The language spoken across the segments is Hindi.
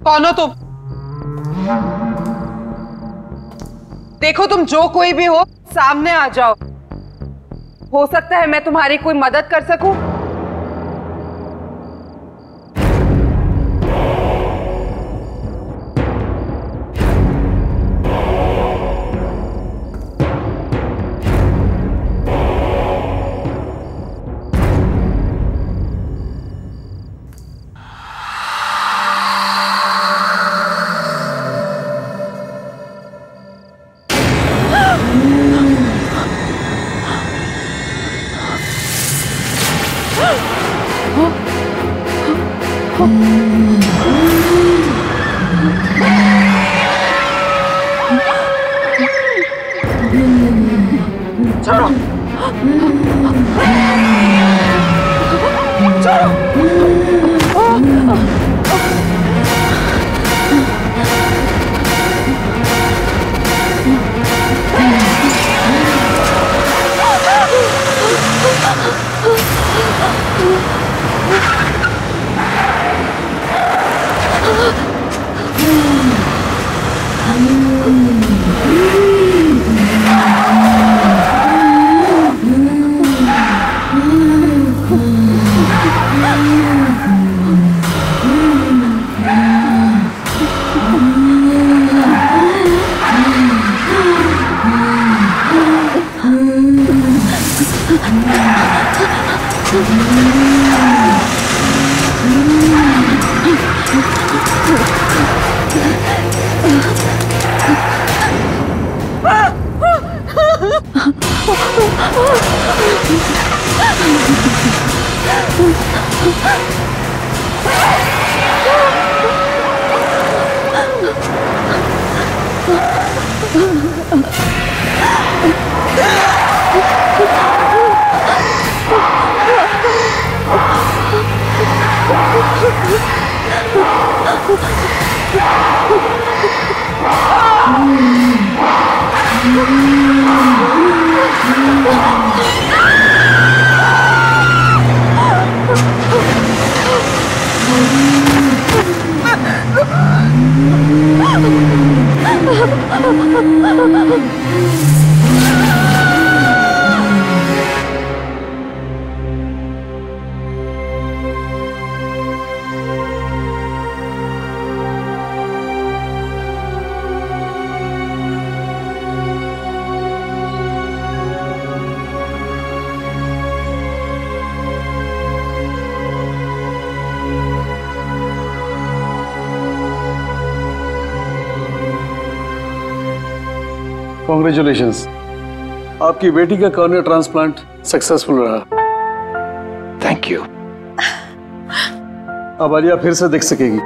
कौन हो तुम? देखो तुम जो कोई भी हो, सामने आ जाओ। हो सकता है मैं तुम्हारी कोई मदद कर सकूं। छोड़ो, कॉन्ग्रेचुलेशंस, आपकी बेटी का कॉर्निया ट्रांसप्लांट सक्सेसफुल रहा। Thank you. अब आलिया फिर से देख सकेगी।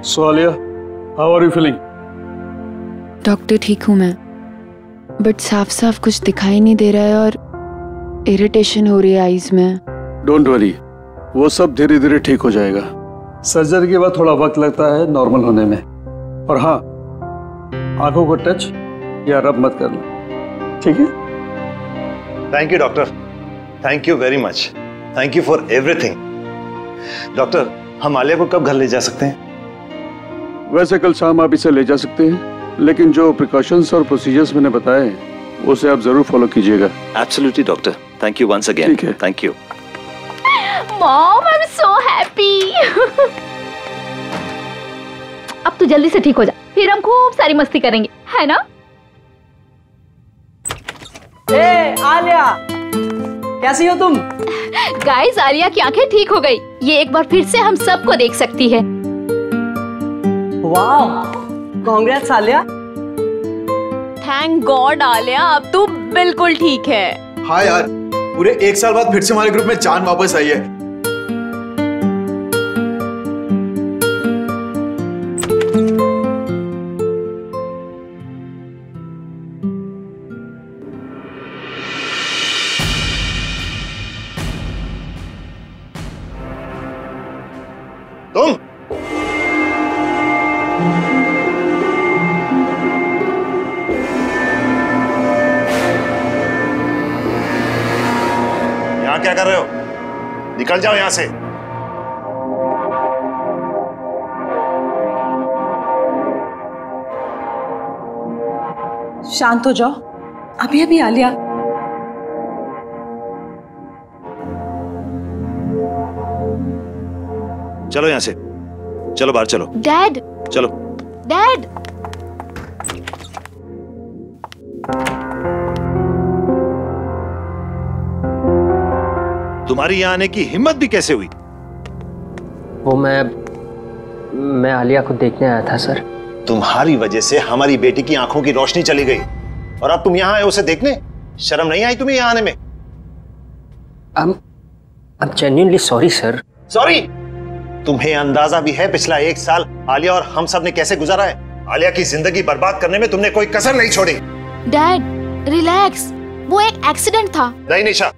So Alia, how are you feeling? Doctor ठीक हूँ मैं, बट साफ साफ कुछ दिखाई नहीं दे रहा है और इरिटेशन हो रही है आईज में। डोंट वरी, वो सब धीरे धीरे ठीक हो जाएगा। सर्जरी के बाद थोड़ा वक्त लगता है नॉर्मल होने में। और हाँ, आंखों को टच या रब मत करना, ठीक है? Thank you doctor, thank you very much, thank you for everything. Doctor, हम आलिया को कब घर ले जा सकते हैं? वैसे कल शाम आप इसे ले जा सकते हैं, लेकिन जो प्रिकॉशंस और प्रोसीजर्स मैंने बताए हैं उसे आप जरूर फॉलो कीजिएगा। Absolutely doctor, thank you once again. ठीक है, thank you. Mom, I am so happy. अब तू जल्दी से ठीक हो जा, फिर हम खूब सारी मस्ती करेंगे, है ना? ए, आलिया, कैसी हो तुम? गाइस, आलिया की आंखें ठीक हो गई। ये एक बार फिर से हम सबको देख सकती है। वाह, congrats Alia. Thank God Alia, अब तू बिल्कुल ठीक है। हाँ यार, पूरे 1 साल बाद फिर से हमारे ग्रुप में जान वापस आई है। तुम यहाँ क्या कर रहे हो? निकल जाओ यहां से। शांत हो जाओ। अभी अभी आलिया। चलो यहां से, चलो बाहर चलो। डैड, चलो। डैड। तुम्हारी यहां आने की हिम्मत भी कैसे हुई? वो मैं आलिया को देखने आया था सर। तुम्हारी वजह से हमारी बेटी की आंखों की रोशनी चली गई और अब तुम यहां आए उसे देखने? शर्म नहीं आई तुम्हें यहां आने में? I'm genuinely sorry sir. Sorry? तुम्हें अंदाजा भी है पिछला 1 साल आलिया और हम सब ने कैसे गुजारा है? आलिया की जिंदगी बर्बाद करने में तुमने कोई कसर नहीं छोड़ी। डैड रिलैक्स, वो एक एक्सीडेंट था। नहीं निशा,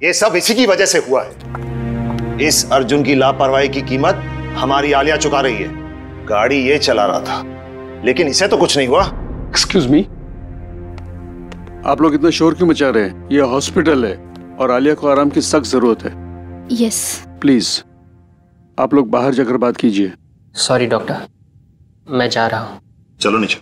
ये सब इसी की वजह से हुआ है। इस अर्जुन की लापरवाही की कीमत हमारी आलिया चुका रही है। गाड़ी ये चला रहा था, लेकिन इसे तो कुछ नहीं हुआ। एक्सक्यूज मी, आप लोग इतना शोर क्यों मचा रहे हैं? ये हॉस्पिटल है और आलिया को आराम की सख्त जरूरत है। यस। प्लीज आप लोग बाहर जाकर बात कीजिए। सॉरी डॉक्टर, मैं जा रहा हूँ। चलो निशा।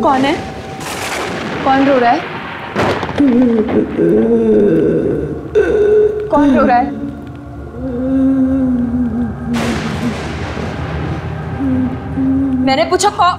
कौन है? कौन रो रहा है? कौन रो रहा है? मैंने पूछा कौन?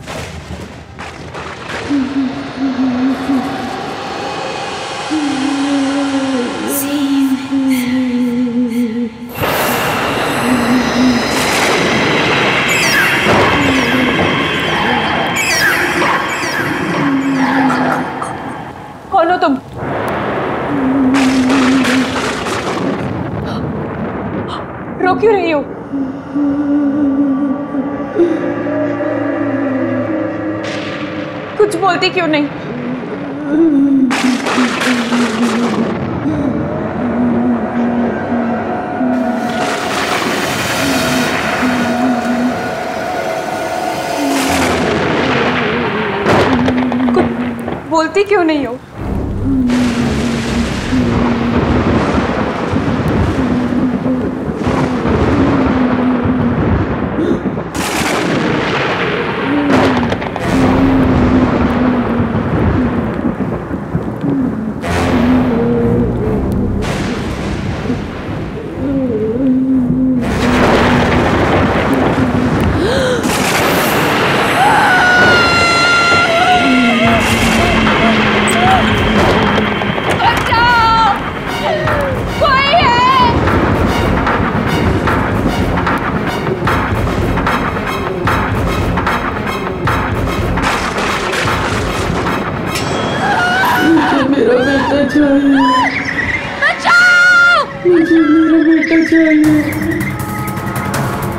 कौन हो तुम? रो क्यों रही हो? कुछ बोलती क्यों नहीं? कुछ बोलती क्यों नहीं हो?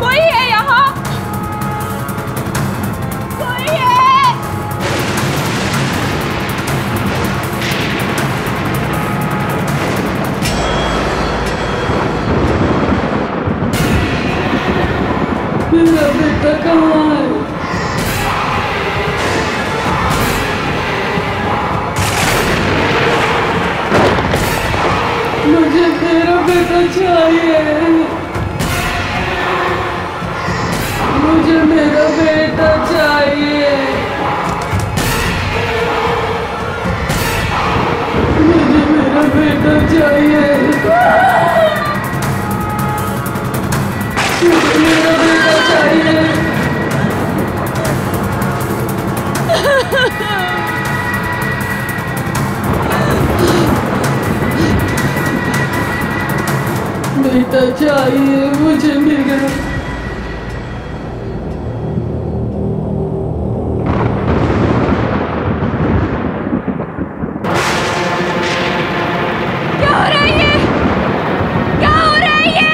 कोई है यहाँ? कोई है? मेरा बेटा कहाँ है? मुझे मेरा बेटा चाहिए। मुझे मेरा बेटा चाहिए। मुझे मेरा बेटा चाहिए। मुझे मेरा बेटा चाहिए। चाहिए मुझे मेरा। क्या हो रहा है ये? क्या हो रहा है ये?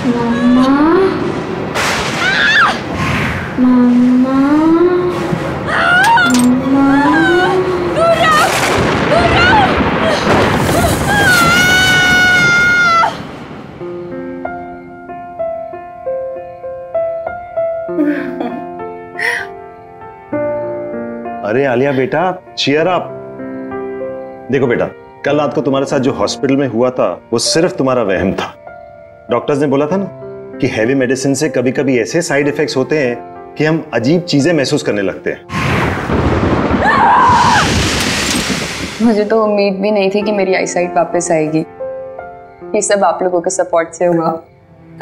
मम्मा, मम्मा, मम्मा। दूर रहो, दूर रहो। अरे आलिया बेटा, चीयर अप। देखो बेटा, कल रात को तुम्हारे साथ जो हॉस्पिटल में हुआ था वो सिर्फ तुम्हारा वहम था। डॉक्टर्स ने बोला था ना कि हैवी मेडिसिन से कभी कभी ऐसे साइड इफेक्ट्स होते हैं कि हम अजीब चीजें महसूस करने लगते हैं। मुझे तो उम्मीद भी नहीं थी कि मेरी आईसाइट वापस आएगी। ये सब आप लोगों के सपोर्ट से हुआ।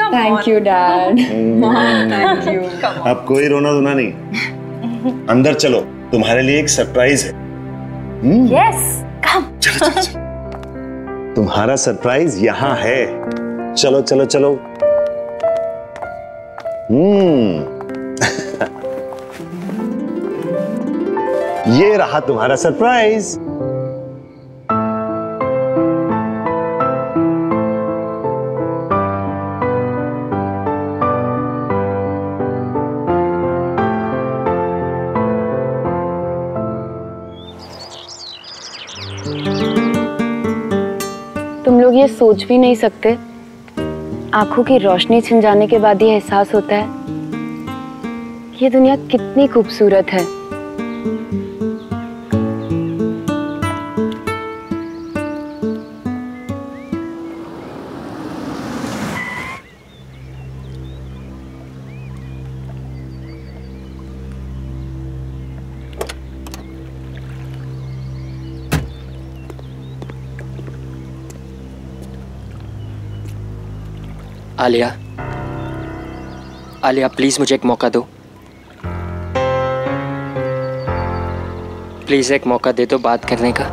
Thank you dad. Thank you. अब कोई रोना धोना नहीं, अंदर चलो, तुम्हारे लिए एक सरप्राइज है। यस, कम। चलो चलो चलो। तुम्हारा सरप्राइज यहाँ है। चलो चलो चलो। ये रहा तुम्हारा सरप्राइज। तुम लोग ये सोच भी नहीं सकते, आंखों की रोशनी छिन जाने के बाद ये एहसास होता है ये दुनिया कितनी खूबसूरत है। आलिया, आलिया प्लीज मुझे एक मौका दो। प्लीज एक मौका दे दो बात करने का।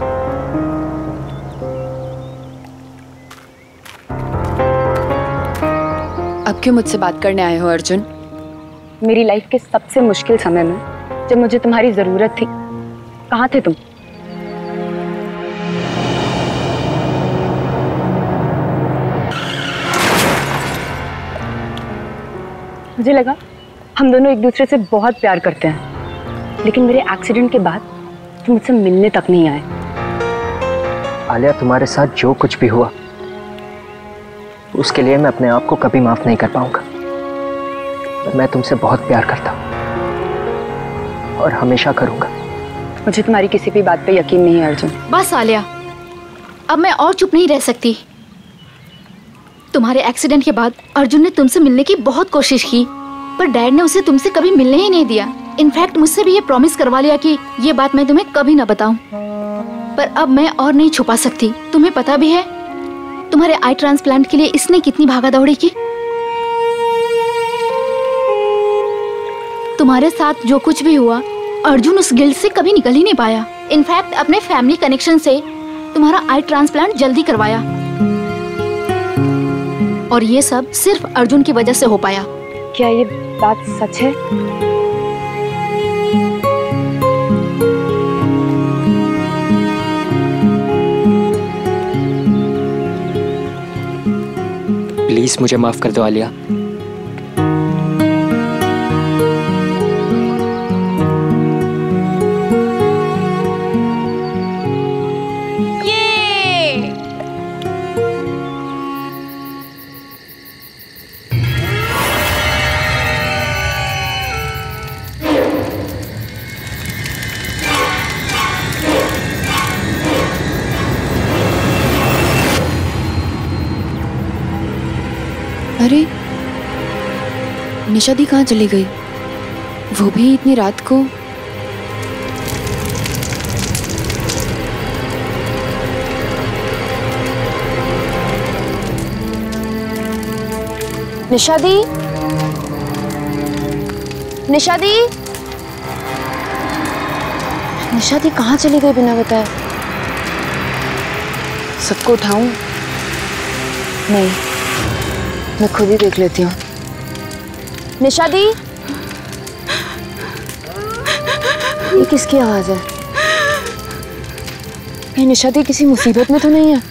अब क्यों मुझसे बात करने आए हो अर्जुन? मेरी लाइफ के सबसे मुश्किल समय में जब मुझे तुम्हारी जरूरत थी, कहाँ थे तुम? मुझे लगा हम दोनों एक दूसरे से बहुत प्यार करते हैं, लेकिन मेरे एक्सीडेंट के बाद तुम मुझसे मिलने तक नहीं आए। आलिया, तुम्हारे साथ जो कुछ भी हुआ उसके लिए मैं अपने आप को कभी माफ नहीं कर पाऊंगा। मैं तुमसे बहुत प्यार करता हूं और हमेशा करूंगा। मुझे तुम्हारी किसी भी बात पे यकीन नहीं है अर्जुन। बस आलिया, अब मैं और चुप नहीं रह सकती। तुम्हारे एक्सीडेंट के बाद अर्जुन ने तुमसे मिलने की बहुत कोशिश की, पर डैड ने उसे तुमसे कभी मिलने ही नहीं दिया। इनफैक्ट मुझसे भी ये प्रॉमिस करवा लिया कि ये बात मैं तुम्हें कभी ना बताऊं। पर अब मैं और नहीं छुपा सकती। तुम्हें पता भी है तुम्हारे आई ट्रांसप्लांट के लिए इसने कितनी भागा दौड़ी की। तुम्हारे साथ जो कुछ भी हुआ, अर्जुन उस गिल्ट से कभी निकल ही नहीं पाया। इनफैक्ट अपने फैमिली कनेक्शन से तुम्हारा आई ट्रांसप्लांट जल्दी करवाया, और ये सब सिर्फ अर्जुन की वजह से हो पाया। क्या ये बात सच है? प्लीज मुझे माफ कर दो आलिया। अरे निशा दी कहाँ चली गई? वो भी इतनी रात को? निशा दी, निशा दी, निशा दी कहाँ चली गई बिना बताए? सबको उठाऊं? नहीं, मैं खुद ही देख लेती हूँ। निशा दी, ये किसकी आवाज है? ये निशा दी किसी मुसीबत में तो नहीं है?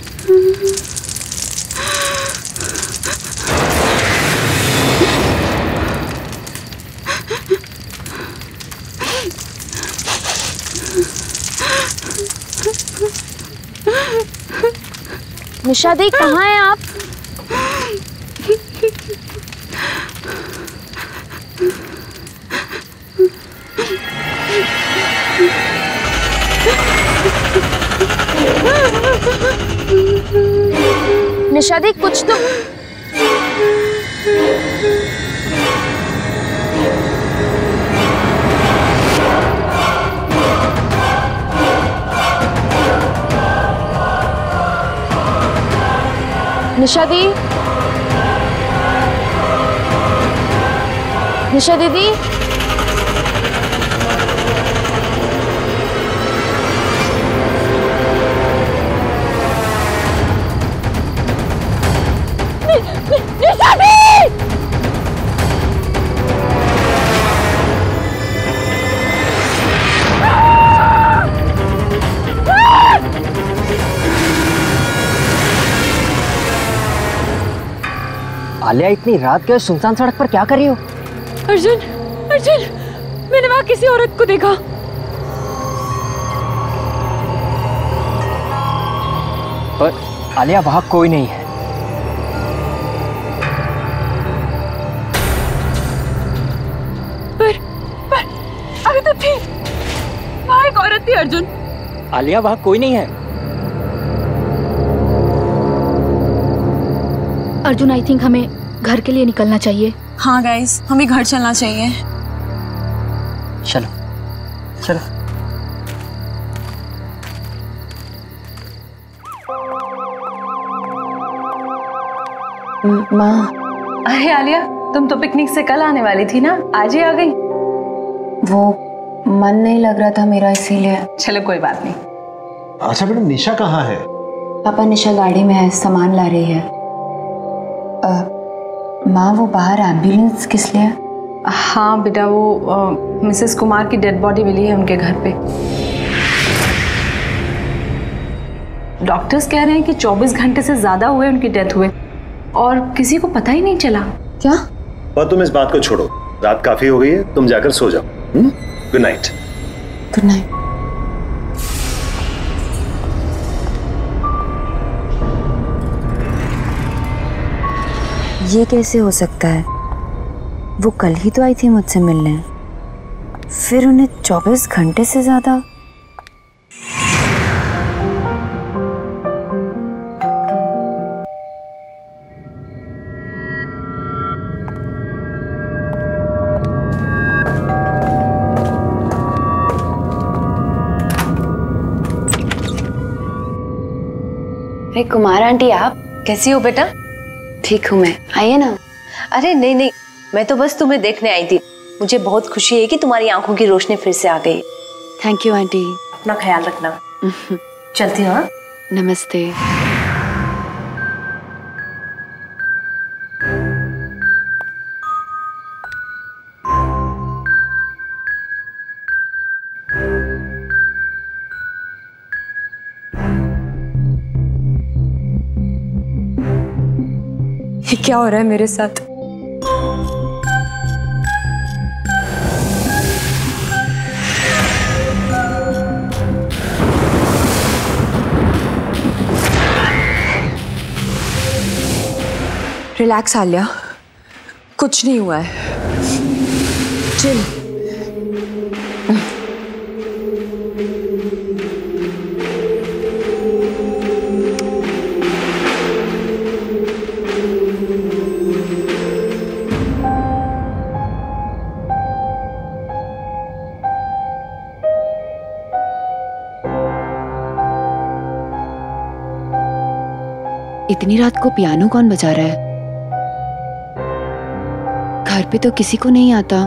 निशा दी कहाँ हैं आप? निशा दी कुछ तो निशा दी, निशा दीदी, निशा दी! आलिया, इतनी रात के सुनसान सड़क पर क्या कर रही हो? अर्जुन, अर्जुन, मैंने वहां किसी औरत को देखा। पर आलिया, वहां कोई नहीं है। पर अभी तो थी, वहां एक औरत थी अर्जुन। आलिया, वहां कोई नहीं है। अर्जुन, आई थिंक हमें घर के लिए निकलना चाहिए। हाँ गाइस, हमें घर चलना चाहिए। चलो चलो। माँ, अरे आलिया, तुम तो पिकनिक से कल आने वाली थी ना, आज ही आ गई। वो मन नहीं लग रहा था मेरा, इसीलिए। चलो कोई बात नहीं। अच्छा बेटा, निशा कहाँ है? पापा, निशा गाड़ी में है, सामान ला रही है। माँ, वो बाहर एम्बुलेंस किस लिए? हाँ बेटा, वो मिसेस कुमार की डेड बॉडी मिली है उनके घर पे। डॉक्टर्स कह रहे हैं कि 24 घंटे से ज्यादा हुए उनकी डेथ हुए और किसी को पता ही नहीं चला। क्या? और तुम इस बात को छोड़ो, रात काफी हो गई है, तुम जाकर सो जाओ। Good night. Good night. ये कैसे हो सकता है? वो कल ही तो आई थी मुझसे मिलने, फिर उन्हें 24 घंटे से ज्यादा। अरे कुमार आंटी, आप कैसी हो बेटा? ठीक हूँ मैं, आइए ना। अरे नहीं नहीं, मैं तो बस तुम्हें देखने आई थी। मुझे बहुत खुशी है कि तुम्हारी आंखों की रोशनी फिर से आ गई। Thank you aunty. अपना ख्याल रखना। चलती हूँ। नमस्ते। ये क्या हो रहा है मेरे साथ? रिलैक्स आलिया, कुछ नहीं हुआ है। चिल। इतनी रात को पियानो कौन बजा रहा है? घर पे तो किसी को नहीं आता।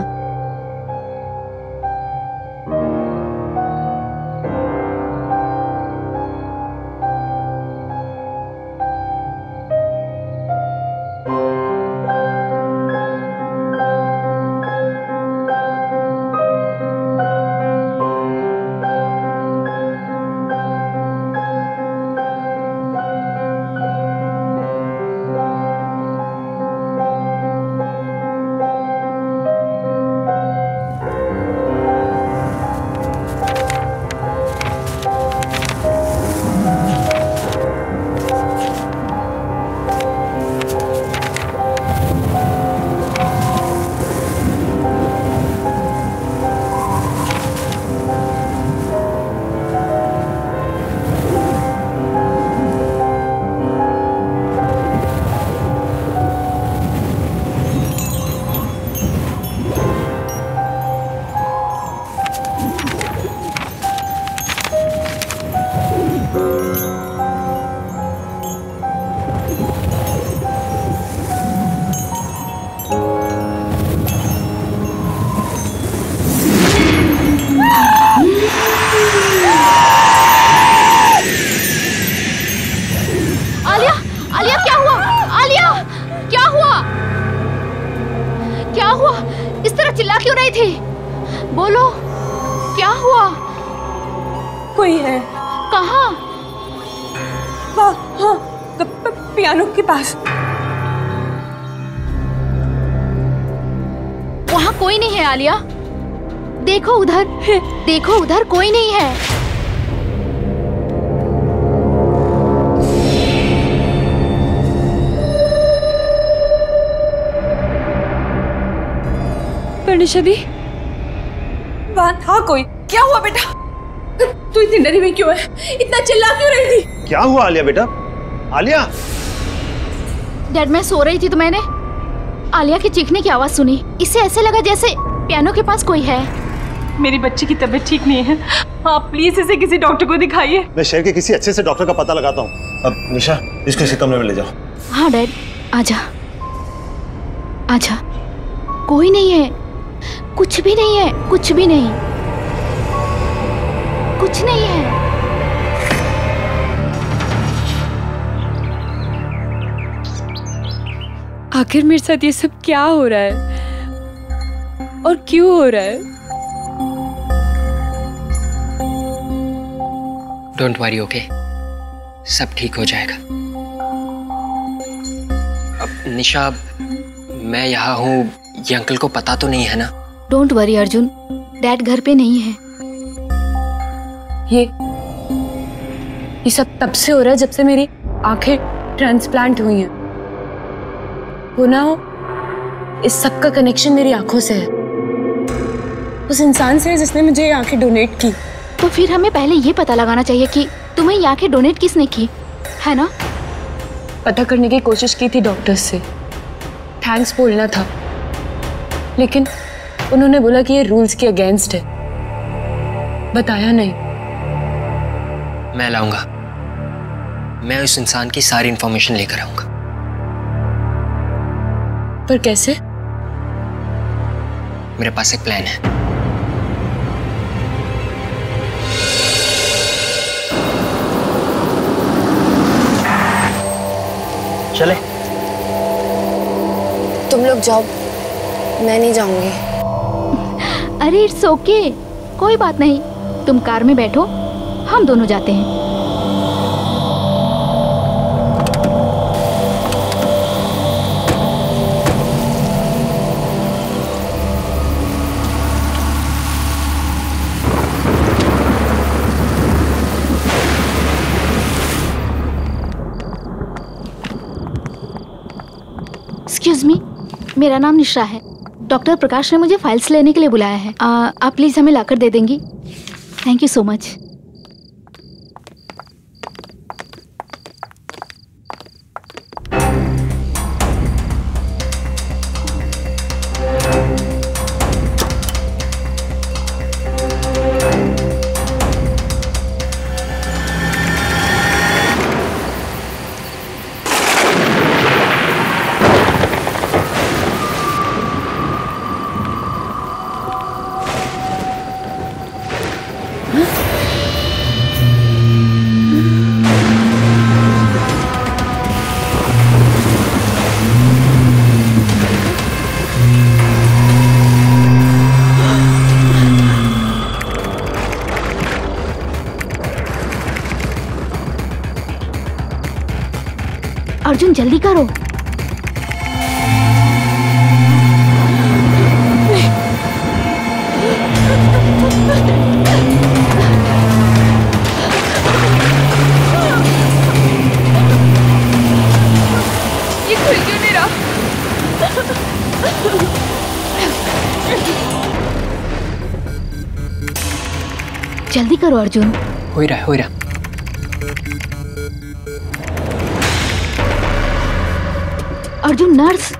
कहाँ? हाँ, पियानो के पास। वहाँ कोई नहीं है आलिया। देखो उधर, देखो उधर कोई नहीं है। परनिशा दी, वहाँ था कोई। क्या हुआ बेटा? तू इतनी डरी हुई क्यों है? इतना चिल्ला क्यों रही थी? क्या हुआ आलिया बेटा? आलिया! डैड मैं सो रही थी तो मैंने आलिया की चीखने की आवाज सुनी। इससे ऐसे लगा जैसे पियानो के पास कोई है। मेरी बच्ची की तबीयत ठीक नहीं है, आप प्लीज इसे किसी डॉक्टर को दिखाइए। मैं शहर के किसी अच्छे से डॉक्टर का पता लगाता हूँ। अब निशा, इसको इसी कमरे में ले जाओ। हाँ डैड, आजा आजा। कोई नहीं है, कुछ भी नहीं है, कुछ भी नहीं, कुछ नहीं है। आखिर मेरे साथ ये सब क्या हो रहा है और क्यों हो रहा है? डोंट वरी, ओके, सब ठीक हो जाएगा। अब निशा, मैं यहाँ हूँ, ये अंकल को पता तो नहीं है ना? डोंट वरी अर्जुन, डैड घर पे नहीं है। ये सब तब से हो रहा है जब से मेरी आंखें ट्रांसप्लांट हुई हैं। हो ना हो, इस सब का कनेक्शन मेरी आंखों से है, उस इंसान से है जिसने मुझे ये आंखें डोनेट की। तो फिर हमें पहले ये पता लगाना चाहिए कि तुम्हें ये आंखें डोनेट किसने की, है ना? पता करने की कोशिश की थी डॉक्टर्स से, थैंक्स बोलना था, लेकिन उन्होंने बोला कि ये रूल्स के अगेंस्ट है, बताया नहीं। मैं लाऊंगा, मैं उस इंसान की सारी इंफॉर्मेशन लेकर आऊंगा। पर कैसे? मेरे पास एक प्लान है। चले? तुम लोग जाओ, मैं नहीं जाऊंगी। अरे इट्स ओके, कोई बात नहीं, तुम कार में बैठो, हम दोनों जाते हैं। एक्सक्यूज मी, मेरा नाम निशा है। डॉक्टर प्रकाश ने मुझे फाइल्स लेने के लिए बुलाया है। आप प्लीज हमें लाकर दे देंगी? Thank you so much. Arjun जल्दी करो। ये खुल क्यों नहीं रहा? जल्दी करो अर्जुन। हो ही रहा, हो ही रहा। अर्जुन नर्स।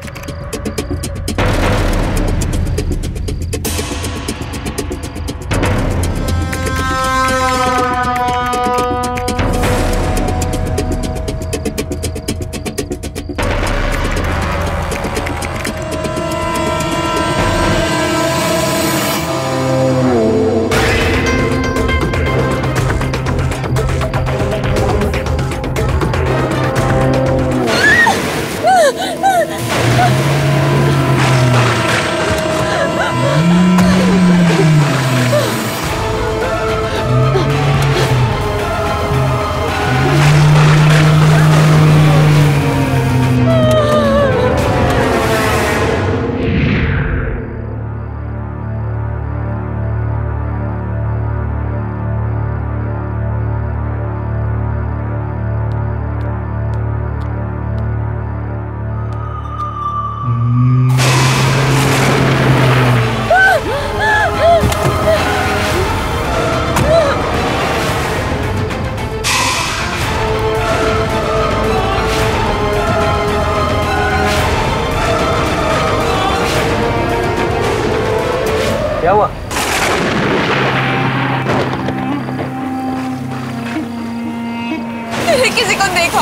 मैंने किसी को देखा।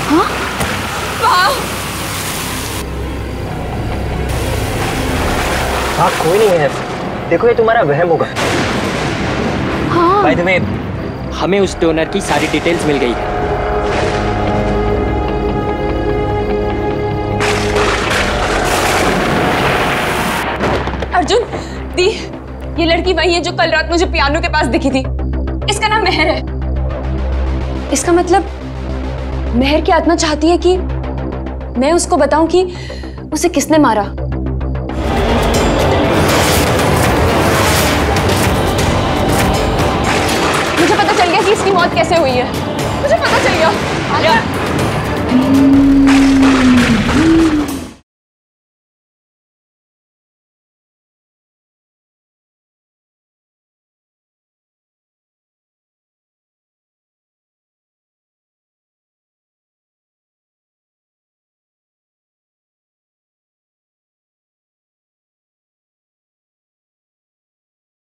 हाँ? वहाँ हाँ कोई नहीं है, देखो ये तुम्हारा वहम होगा। हाँ। बाय द वे, हमें उस डोनर की सारी डिटेल्स मिल गई है। अर्जुन, दी, ये लड़की वही है जो कल रात मुझे पियानो के पास दिखी थी। इसका नाम मेहर है। इसका मतलब मेहर की आत्मा चाहती है कि मैं उसको बताऊं कि उसे किसने मारा। मुझे पता चल गया कि इसकी मौत कैसे हुई है। मुझे पता चल गया।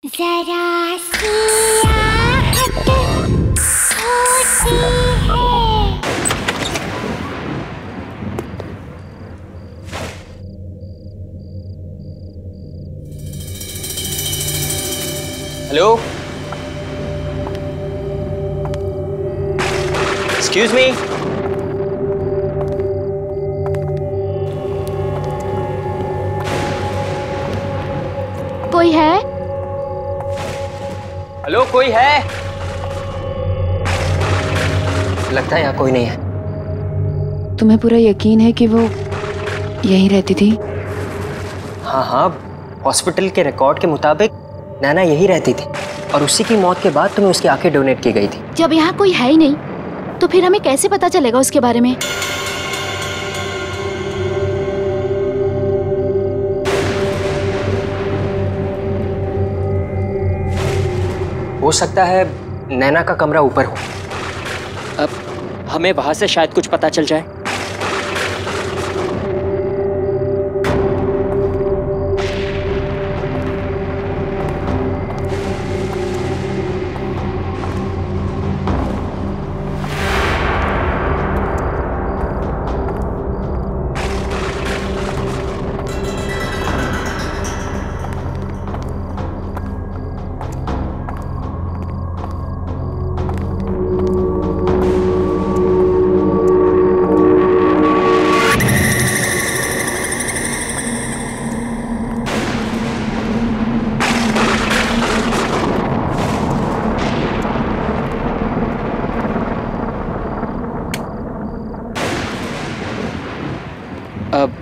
जरा सी आहट होती है। Hello, excuse me. कोई है? हेलो, कोई है? लगता है यहाँ कोई नहीं है। तुम्हें पूरा यकीन है कि वो यहीं रहती थी? हाँ हाँ, हॉस्पिटल के रिकॉर्ड के मुताबिक नैना यही रहती थी और उसी की मौत के बाद तुम्हें उसकी आंखें डोनेट की गई थी। जब यहाँ कोई है ही नहीं तो फिर हमें कैसे पता चलेगा उसके बारे में? हो सकता है नैना का कमरा ऊपर हो। अब हमें वहां से शायद कुछ पता चल जाए।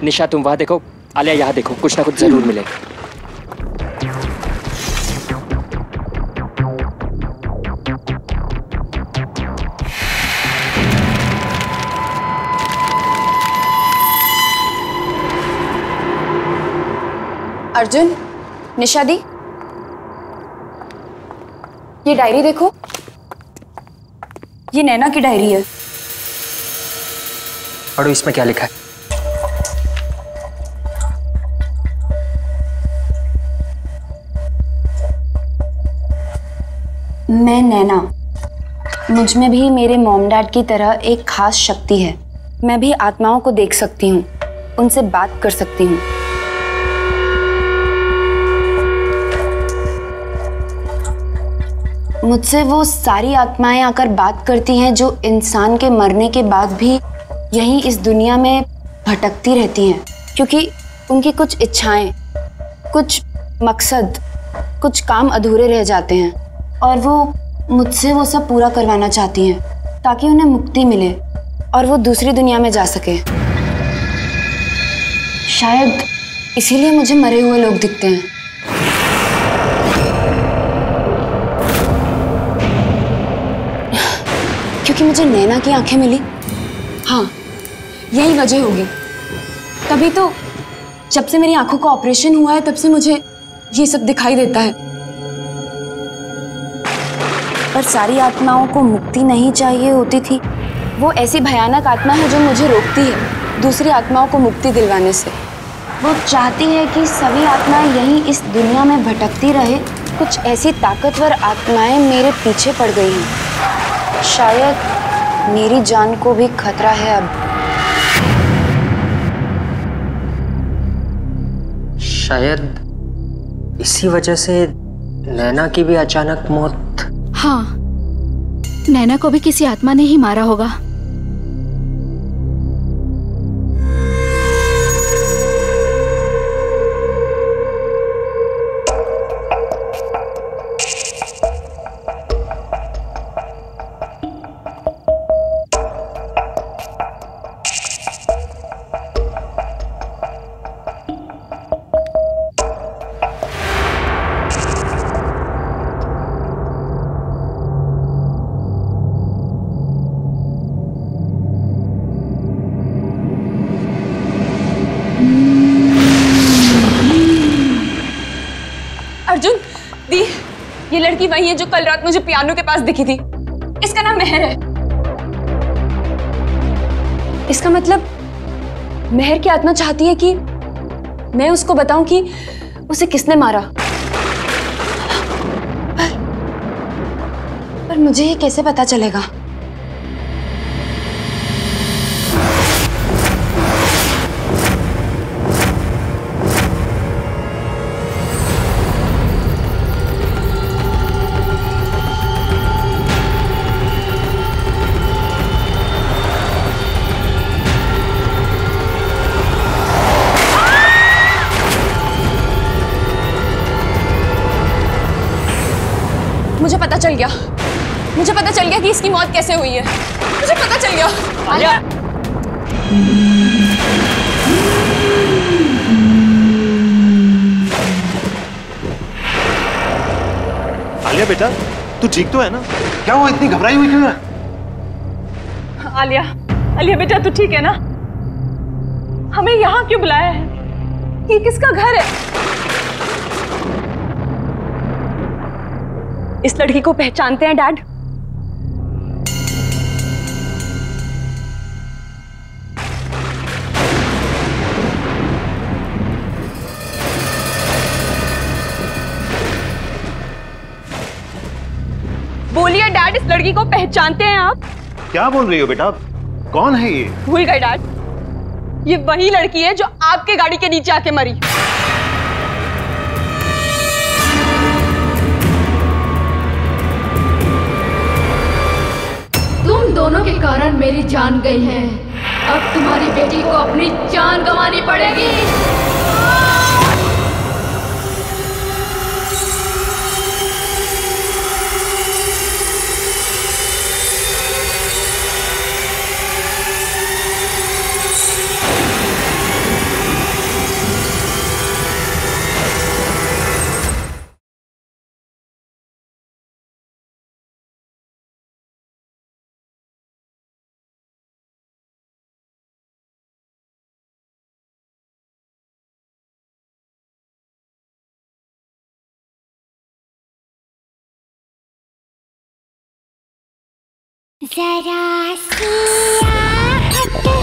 निशा, तुम वहां देखो, आलिया यहाँ देखो, कुछ ना कुछ जरूर मिलेगा। अर्जुन, निशा दी, ये डायरी देखो, ये नैना की डायरी है। पढ़ो, इसमें क्या लिखा है? मैं नैना, मुझ में भी मेरे मॉम डैड की तरह एक खास शक्ति है। मैं भी आत्माओं को देख सकती हूँ, उनसे बात कर सकती हूँ। मुझसे वो सारी आत्माएं आकर बात करती हैं जो इंसान के मरने के बाद भी यहीं इस दुनिया में भटकती रहती हैं, क्योंकि उनकी कुछ इच्छाएं, कुछ मकसद, कुछ काम अधूरे रह जाते हैं और वो मुझसे वो सब पूरा करवाना चाहती हैं ताकि उन्हें मुक्ति मिले और वो दूसरी दुनिया में जा सके। शायद इसीलिए मुझे मरे हुए लोग दिखते हैं। क्योंकि मुझे नैना की आंखें मिली। हाँ, यही वजह होगी। तभी तो जब से मेरी आंखों का ऑपरेशन हुआ है तब से मुझे ये सब दिखाई देता है। पर सारी आत्माओं को मुक्ति नहीं चाहिए होती थी। वो ऐसी भयानक आत्मा है जो मुझे रोकती है दूसरी आत्माओं को मुक्ति दिलवाने से। वो चाहती है कि सभी आत्माएं यहीं इस दुनिया में भटकती रहे। कुछ ऐसी ताकतवर आत्माएं मेरे पीछे पड़ गई हैं। शायद मेरी जान को भी खतरा है अब। शायद इसी वजह से नैना की भी अचानक मौत। हाँ, नैना को भी किसी आत्मा ने ही मारा होगा। अर्जुन, दी, ये लड़की वही है जो कल रात मुझे पियानो के पास दिखी थी। इसका नाम मेहर है। इसका मतलब मेहर की आत्मा चाहती है कि मैं उसको बताऊं कि उसे किसने मारा। पर मुझे ये कैसे पता चलेगा? मुझे पता चल गया कि इसकी मौत कैसे हुई है। मुझे पता चल गया। आलिया, आलिया बेटा, तू ठीक तो है ना? क्या हुआ, इतनी घबराई हुई क्यों है? आलिया, आलिया बेटा तू ठीक है ना? हमें यहाँ क्यों बुलाया है? ये किसका घर है? इस लड़की को पहचानते हैं डैड? बोलिए डैड, इस लड़की को पहचानते हैं आप? क्या बोल रही हो बेटा? कौन है ये? भूल गए डैड, ये वही लड़की है जो आपके गाड़ी के नीचे आके मरी। तुम दोनों के कारण मेरी जान गई है। अब तुम्हारी बेटी को अपनी जान गंवानी पड़ेगी। जरा सी आहट होती है।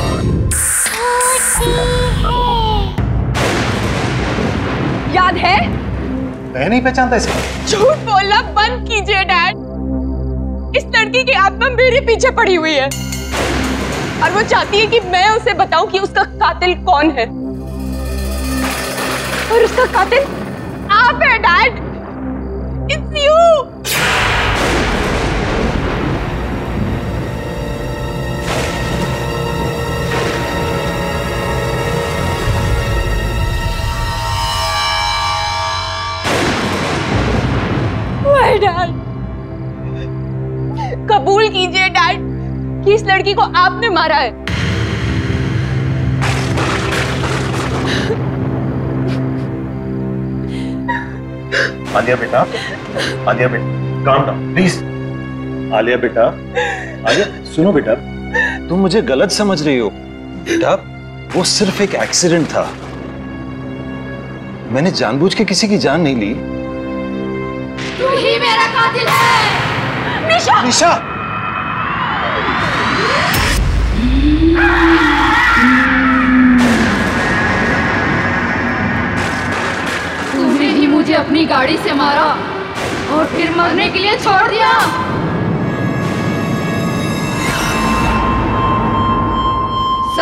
याद है? मैं नहीं पहचानता इसे। झूठ बोलना बंद कीजिए डैड। इस लड़की की आत्मा मेरे पीछे पड़ी हुई है और वो चाहती है कि मैं उसे बताऊं कि उसका कातिल कौन है। और उसका कातिल आप है डैड। It's you. डैड, कबूल कीजिए डैड कि इस लड़की को आपने मारा है। आलिया बेटा, आलिया बेटा, काम डाउन प्लीज। आलिया बेटा, आलिया सुनो बेटा, तुम मुझे गलत समझ रही हो। बेटा वो सिर्फ एक एक्सीडेंट था, मैंने जानबूझ के किसी की जान नहीं ली। तू ही मेरा कातिल है। निशा, निशा। तूने ही मुझे अपनी गाड़ी से मारा और फिर मरने के लिए छोड़ दिया।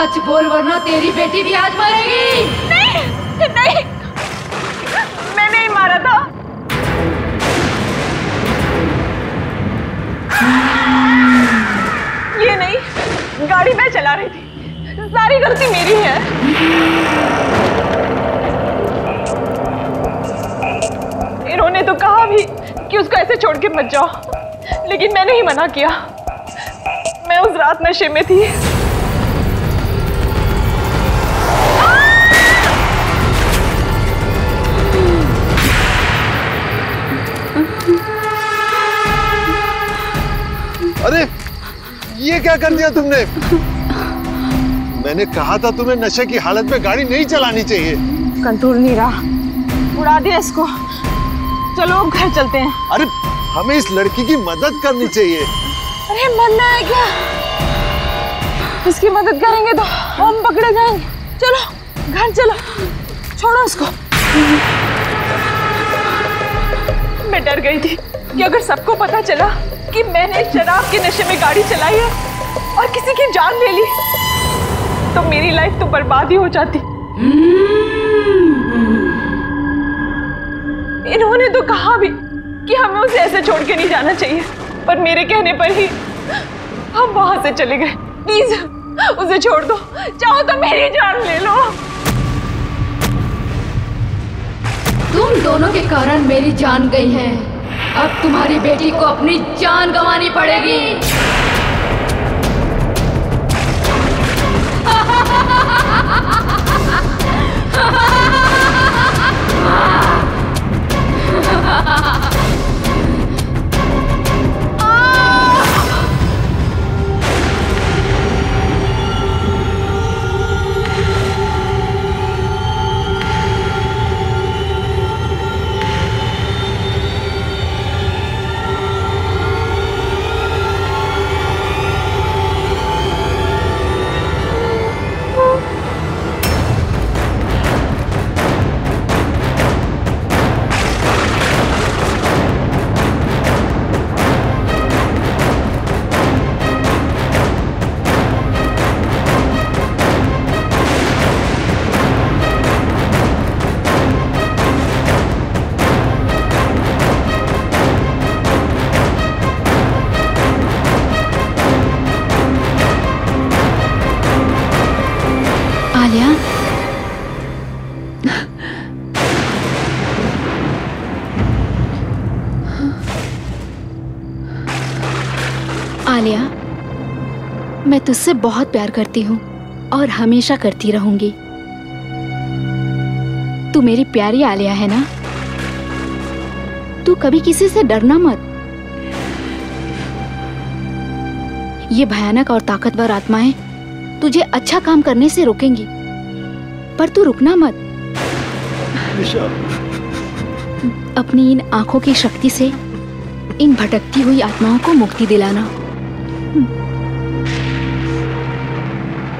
सच बोल वरना तेरी बेटी भी आज मरेगी। नहीं नहीं, मैं नहीं मारा था। ये नहीं, गाड़ी मैं चला रही थी, सारी गलती मेरी है। इन्होंने तो कहा भी कि उसको ऐसे छोड़ के मत जाओ, लेकिन मैंने ही मना किया। मैं उस रात नशे में थी। अरे ये क्या कर दिया तुमने? मैंने कहा था तुम्हें नशे की हालत में गाड़ी नहीं चलानी चाहिए। कंट्रोल नहीं रहा, उड़ा दिया इसको। चलो अब घर चलते हैं। अरे हमें इस लड़की की मदद करनी चाहिए। अरे मरना है क्या? इसकी मदद करेंगे तो हम पकड़े जाएंगे। चलो घर चलो, छोड़ो उसको। मैं डर गई थी कि अगर सबको पता चला कि मैंने शराब के नशे में गाड़ी चलाई है और किसी की जान ले ली, तो मेरी लाइफ तो बर्बाद ही हो जाती। इन्होंने तो कहा भी कि हमें उसे ऐसे छोड़ के नहीं जाना चाहिए, पर मेरे कहने पर ही हम वहां से चले गए। प्लीज उसे छोड़ दो, चाहो तो मेरी जान ले लो। तुम दोनों के कारण मेरी जान गई है, अब तुम्हारी बेटी को अपनी जान गंवानी पड़ेगी। आलिया, मैं तुझसे बहुत प्यार करती हूँ और हमेशा करती रहूंगी। तू मेरी प्यारी आलिया है ना? तू कभी किसी से डरना मत। ये भयानक और ताकतवर आत्माएं तुझे अच्छा काम करने से रोकेंगी, पर तू रुकना मत। अपनी इन आंखों की शक्ति से इन भटकती हुई आत्माओं को मुक्ति दिलाना।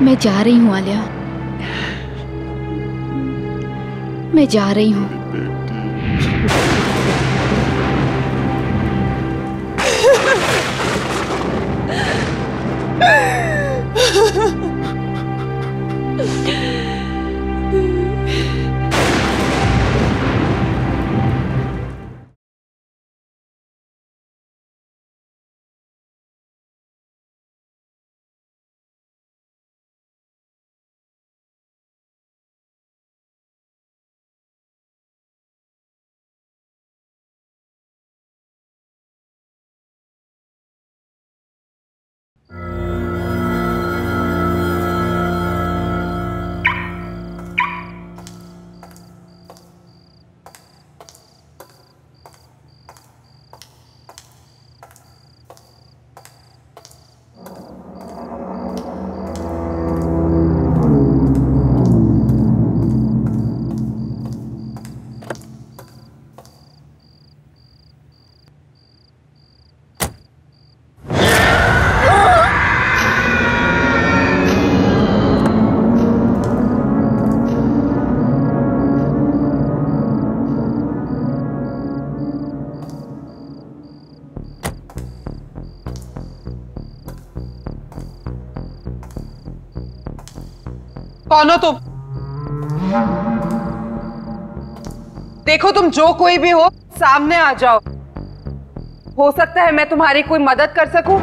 मैं जा रही हूँ आलिया, मैं जा रही हूँ। कौन हो तुम? देखो तुम जो कोई भी हो सामने आ जाओ। हो सकता है मैं तुम्हारी कोई मदद कर सकूं।